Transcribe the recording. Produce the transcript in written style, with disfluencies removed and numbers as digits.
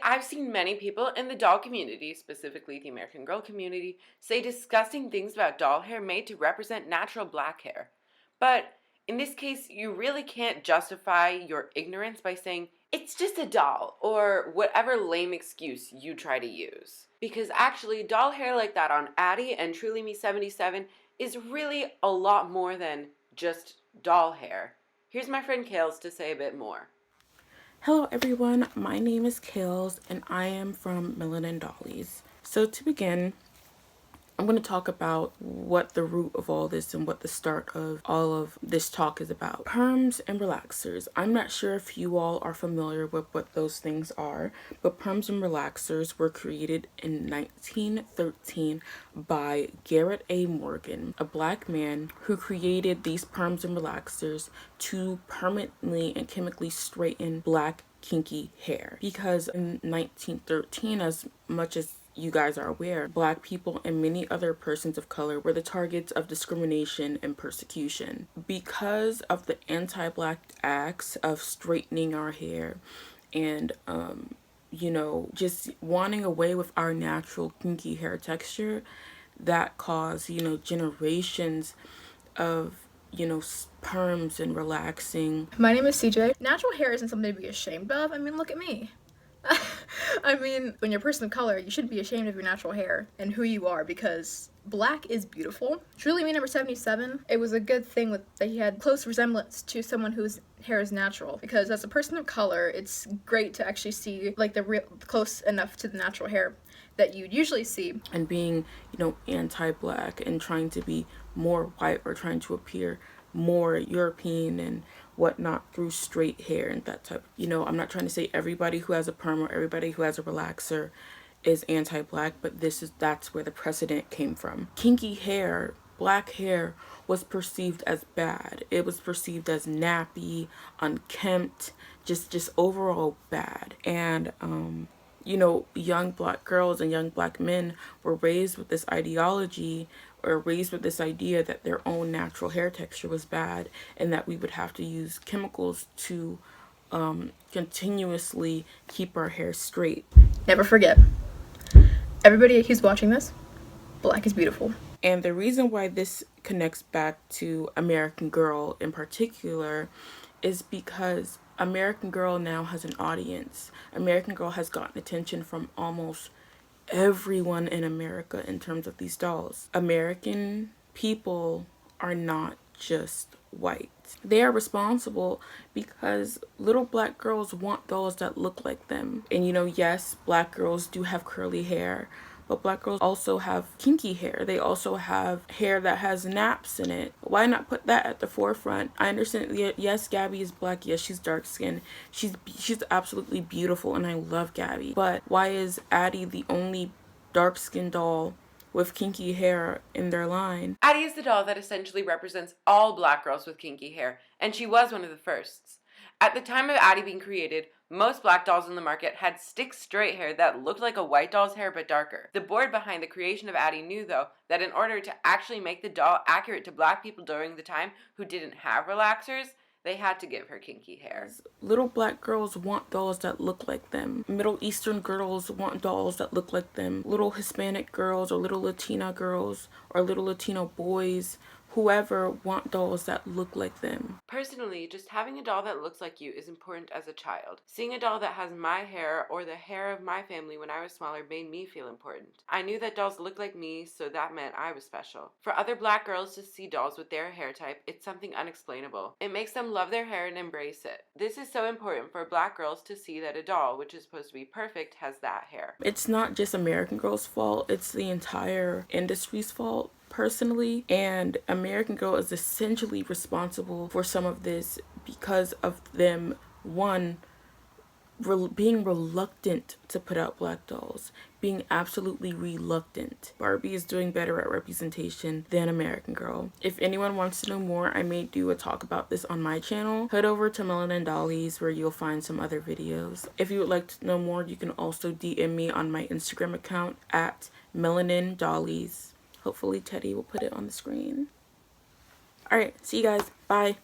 I've seen many people in the doll community, specifically the American Girl community, say disgusting things about doll hair made to represent natural black hair. But in this case, you really can't justify your ignorance by saying, it's just a doll, or whatever lame excuse you try to use. Because actually, doll hair like that on Addie and Truly Me 77 is really a lot more than just doll hair. Here's my friend Kails to say a bit more. Hello everyone, my name is Kails and I am from Melanin Dollies. So to begin, I'm going to talk about what the root of all this and what the start of all of this talk is about. Perms and relaxers. I'm not sure if you all are familiar with what those things are, but perms and relaxers were created in 1913 by Garrett A. Morgan, a black man who created these perms and relaxers to permanently and chemically straighten black kinky hair. Because in 1913, as much as you guys are aware, black people and many other persons of color were the targets of discrimination and persecution. Because of the anti-black acts of straightening our hair and just wanting away with our natural kinky hair texture, that caused, generations of perms and relaxing. My name is CJ. Natural hair isn't something to be ashamed of. I mean, look at me. I mean, when you're a person of color, you shouldn't be ashamed of your natural hair and who you are, because black is beautiful. Truly Me number 77, it was a good thing that he had close resemblance to someone whose hair is natural, because as a person of color, it's great to actually see like the real close enough to the natural hair that you'd usually see. And being, anti-black and trying to be more white or trying to appear more European and whatnot through straight hair and that type. I'm not trying to say everybody who has a perm or everybody who has a relaxer is anti-black, but that's where the precedent came from. Kinky hair, black hair, was perceived as bad. It was perceived as nappy, unkempt, just overall bad. And young black girls and young black men were raised with this ideology or raised with this idea that their own natural hair texture was bad and that we would have to use chemicals to continuously keep our hair straight. Never forget, everybody who's watching this, black is beautiful. And the reason why this connects back to American Girl in particular is because American Girl now has an audience. American Girl has gotten attention from almost everyone in America in terms of these dolls. American people are not just white. They are responsible because little black girls want dolls that look like them. And yes, black girls do have curly hair, but black girls also have kinky hair. They also have hair that has naps in it. Why not put that at the forefront? I understand, yes, Gabby is black. Yes, she's dark skinned. She's absolutely beautiful and I love Gabby. But why is Addie the only dark skinned doll with kinky hair in their line? Addie is the doll that essentially represents all black girls with kinky hair, and she was one of the firsts. At the time of Addie being created, most black dolls in the market had stick straight hair that looked like a white doll's hair but darker. The board behind the creation of Addie knew, though, that in order to actually make the doll accurate to black people during the time who didn't have relaxers, they had to give her kinky hair. Little black girls want dolls that look like them. Middle Eastern girls want dolls that look like them. Little Hispanic girls or little Latina girls or little Latino boys, whoever, want dolls that look like them. Personally, just having a doll that looks like you is important as a child. Seeing a doll that has my hair or the hair of my family when I was smaller made me feel important. I knew that dolls looked like me, so that meant I was special. For other black girls to see dolls with their hair type, it's something unexplainable. It makes them love their hair and embrace it. This is so important for black girls to see that a doll, which is supposed to be perfect, has that hair. It's not just American Girl's fault, it's the entire industry's fault. Personally, and American Girl is essentially responsible for some of this because of them, one, being reluctant to put out black dolls, being absolutely reluctant. Barbie is doing better at representation than American Girl. If anyone wants to know more, I may do a talk about this on my channel. Head over to Melanin Dollies where you'll find some other videos. If you would like to know more, you can also DM me on my Instagram account at Melanin Dollies. Hopefully Teddy will put it on the screen. Alright, see you guys. Bye.